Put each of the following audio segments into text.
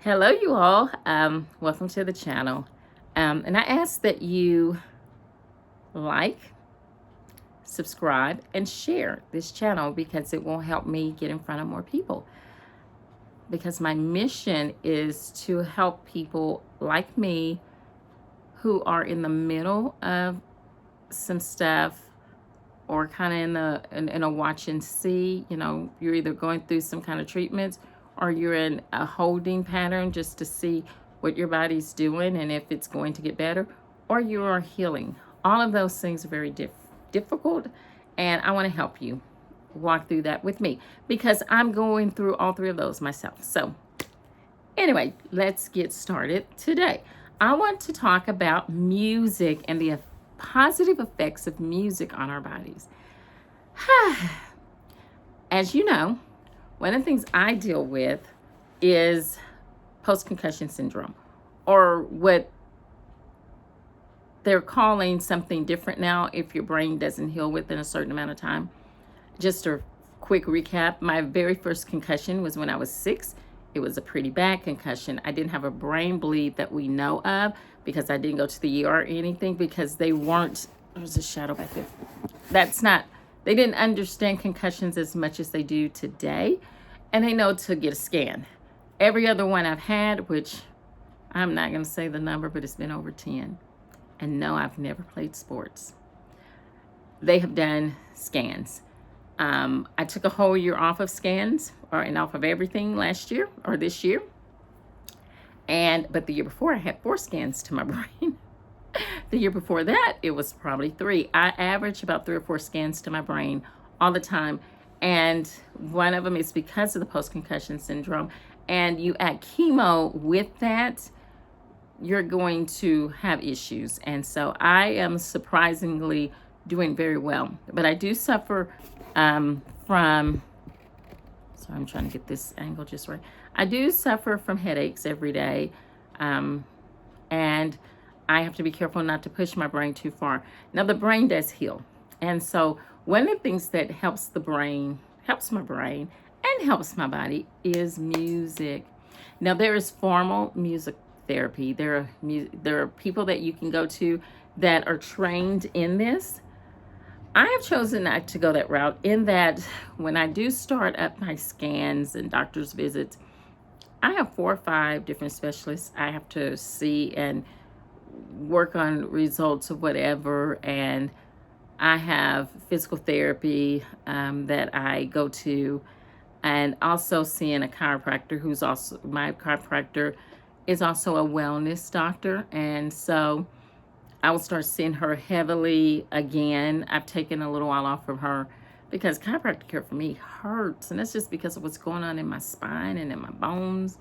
Hello, you all. Welcome to the channel. And I ask that you like, subscribe, and share this channel because it will help me get in front of more people. Because my mission is to help people like me who are in the middle of some stuff or kind of in a watch and see. You know, you're either going through some kind of treatments or you're in a holding pattern just to see what your body's doing and if it's going to get better, or you are healing. All of those things are very difficult, and I want to help you walk through that with me because I'm going through all three of those myself. So anyway, let's get started today. I want to talk about music and the positive effects of music on our bodies. As you know, one of the things I deal with is post-concussion syndrome, or what they're calling something different now if your brain doesn't heal within a certain amount of time. Just a quick recap, my very first concussion was when I was 6. It was a pretty bad concussion. I didn't have a brain bleed that we know of because I didn't go to the ER or anything because they weren't, there's a shadow back there. They didn't understand concussions as much as they do today. And they know to get a scan. Every other one I've had, which I'm not going to say the number, but it's been over 10. And no, I've never played sports. They have done scans. I took a whole year off of scans and off of everything last year or this year. But the year before I had 4 scans to my brain. The year before that, it was probably 3. I average about 3 or 4 scans to my brain all the time. And one of them is because of the post-concussion syndrome. And you add chemo with that, you're going to have issues. And so I am surprisingly doing very well. But I do suffer from, so I'm trying to get this angle just right. I do suffer from headaches every day. And I have to be careful not to push my brain too far. Now, the brain does heal. And so one of the things that helps my brain, and helps my body is music. Now, there is formal music therapy. There are people that you can go to that are trained in this. I have chosen not to go that route in that when I do start up my scans and doctor's visits, I have 4 or 5 different specialists I have to see and work on results of whatever. And I have physical therapy that I go to, and also seeing a chiropractor who's also, my chiropractor is also a wellness doctor. And so I will start seeing her heavily again. I've taken a little while off from her because chiropractic care for me hurts. And that's just because of what's going on in my spine and in my bones.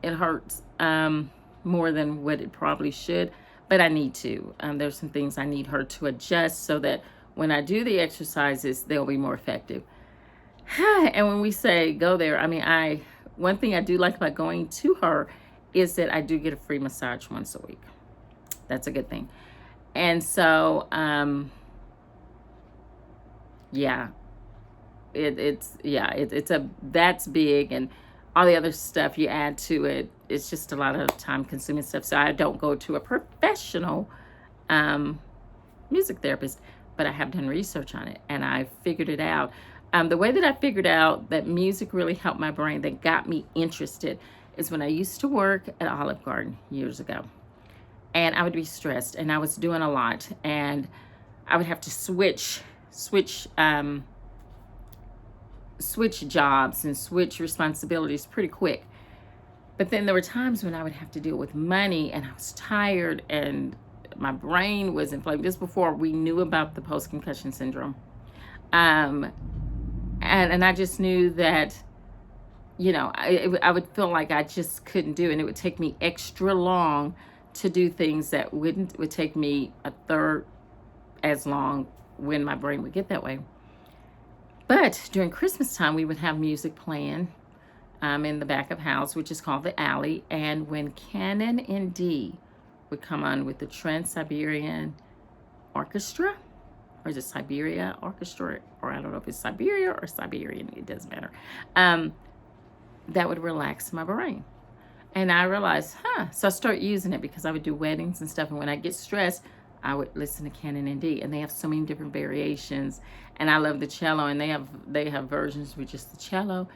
It hurts more than what it probably should. But I need to. There's some things I need her to adjust so that when I do the exercises, they'll be more effective. And when we say go there, I mean, one thing I do like about going to her is that I do get a free massage once a week. That's a good thing. And so, yeah, that's big, and all the other stuff you add to it, it's just a lot of time consuming stuff. So I don't go to a professional music therapist, but I have done research on it and I figured it out. The way that I figured out that music really helped my brain, that got me interested, is when I used to work at Olive Garden years ago. And I would be stressed and I was doing a lot, and I would have to switch jobs and switch responsibilities pretty quick. But then there were times when I would have to deal with money and I was tired and my brain was inflamed. Just before we knew about the post-concussion syndrome. And I just knew that, you know, I would feel like I just couldn't do it. And it would take me extra long to do things that would take me a third as long when my brain would get that way. But during Christmas time, we would have music playing in the back of house, which is called the alley. And when Canon and D would come on with the Trans-Siberian Orchestra, or is it Siberia Orchestra, or I don't know if it's Siberia or Siberian, it doesn't matter. That would relax my brain. And I realized, so I started using it because I would do weddings and stuff. And when I get stressed, I would listen to Canon and D, and they have so many different variations. And I love the cello, and they have versions with just the cello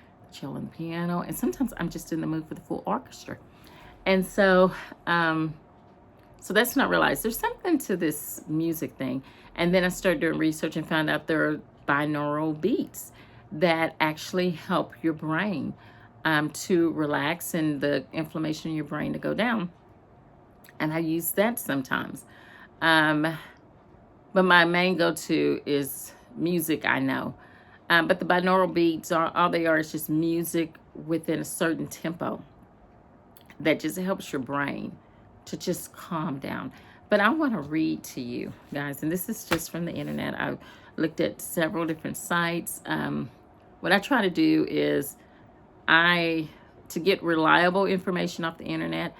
and the piano. And sometimes I'm just in the mood for the full orchestra. And so that's when I realized there's something to this music thing. And then I started doing research and found out there are binaural beats that actually help your brain to relax and the inflammation in your brain to go down. And I use that sometimes. But my main go-to is music, I know. But the binaural beats, all they are is just music within a certain tempo that just helps your brain to just calm down. But I want to read to you guys, and this is just from the internet. I looked at several different sites. What I try to do is to get reliable information off the internet,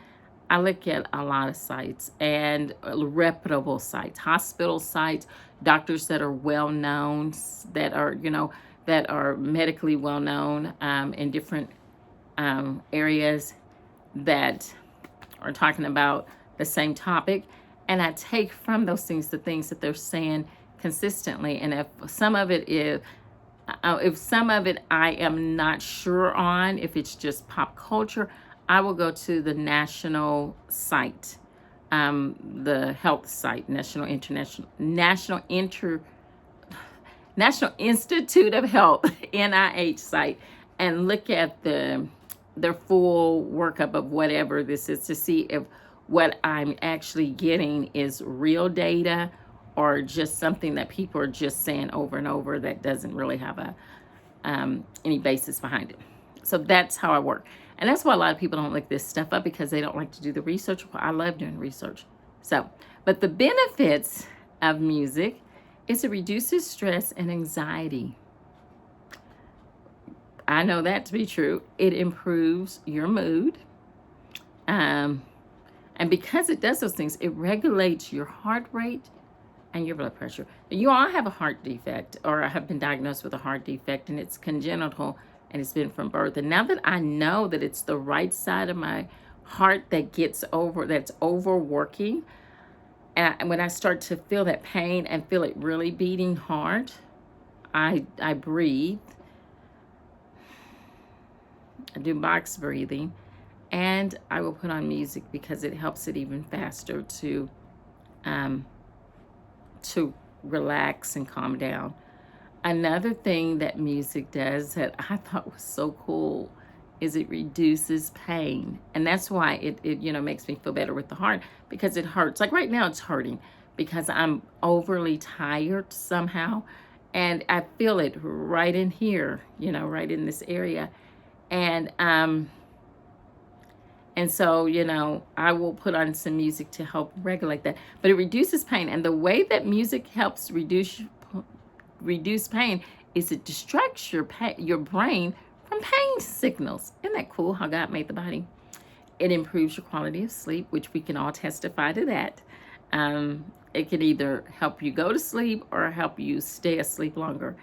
I look at a lot of sites and reputable sites, hospital sites, doctors that are well known, that are medically well known in different areas that are talking about the same topic. And I take from those things the things that they're saying consistently. And if some of it I am not sure on, if it's just pop culture, I will go to the national site, the health site, National Institute of Health, NIH site, and look at their full workup of whatever this is to see if what I'm actually getting is real data or just something that people are just saying over and over that doesn't really have any basis behind it. So that's how I work. And that's why a lot of people don't look this stuff up, because they don't like to do the research. I love doing research. But the benefits of music is it reduces stress and anxiety. I know that to be true. It improves your mood. And because it does those things, it regulates your heart rate and your blood pressure. You all have a heart defect, or have been diagnosed with a heart defect, and it's congenital, and it's been from birth. And now that I know that it's the right side of my heart that's overworking, and when I start to feel that pain and feel it really beating hard, I breathe. I do box breathing, and I will put on music because it helps it even faster to relax and calm down. Another thing that music does that I thought was so cool is it reduces pain. And that's why it makes me feel better with the heart, because it hurts. Like right now it's hurting because I'm overly tired somehow, and I feel it right in here, right in this area. And so, I will put on some music to help regulate that. But it reduces pain. And the way that music helps reduce pain is it distracts your brain from pain signals. Isn't that cool how God made the body? It improves your quality of sleep, which we can all testify to that. It can either help you go to sleep or help you stay asleep longer.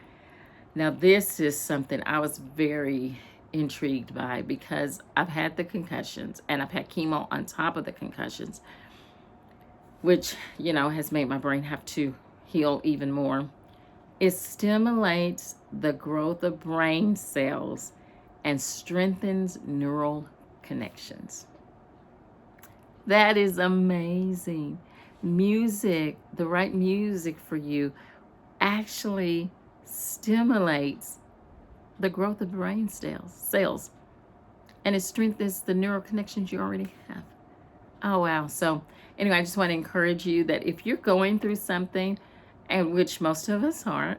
Now, this is something I was very intrigued by, because I've had the concussions and I've had chemo on top of the concussions, which has made my brain have to heal even more. It stimulates the growth of brain cells and strengthens neural connections. That is amazing. Music, the right music for you, actually stimulates the growth of brain cells, and it strengthens the neural connections you already have. Oh, wow. So anyway, I just want to encourage you that if you're going through something, and which most of us are,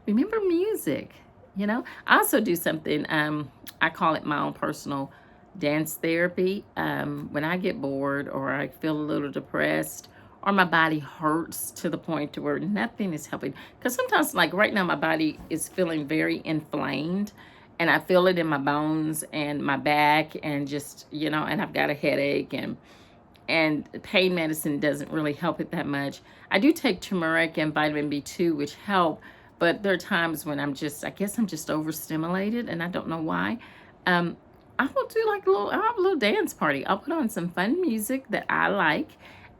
remember music. I also do something, I call it my own personal dance therapy. When I get bored, or I feel a little depressed, or my body hurts to the point to where nothing is helping. Because sometimes, like right now, my body is feeling very inflamed, and I feel it in my bones and my back, and just, and I've got a headache, and pain medicine doesn't really help it that much. I do take turmeric and vitamin B2, which help, but there are times when I guess I'm just overstimulated, and I don't know why. I will do like I'll have a little dance party. I'll put on some fun music that I like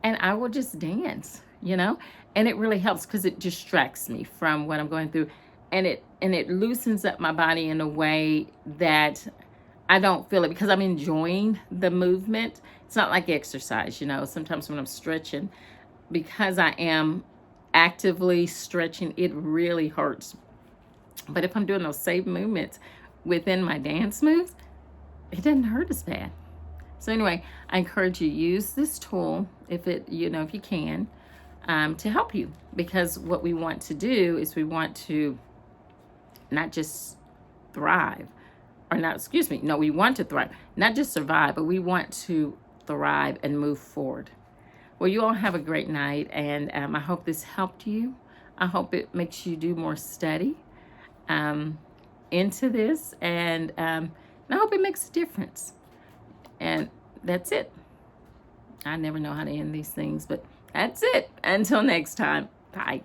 and I will just dance, you know? And it really helps because it distracts me from what I'm going through. And it loosens up my body in a way that I don't feel it because I'm enjoying the movement. It's not like exercise, you know. Sometimes when I'm stretching, because I am actively stretching, it really hurts. But if I'm doing those same movements within my dance moves, it doesn't hurt as bad. So anyway, I encourage you to use this tool if you can, to help you, because what we want to do is we want to not just thrive, or not, excuse me, no, we want to thrive, not just survive, but we want to thrive and move forward. Well, you all have a great night, and I hope this helped you. I hope it makes you do more study into this, and I hope it makes a difference. And that's it. I never know how to end these things, but that's it. Until next time. Bye.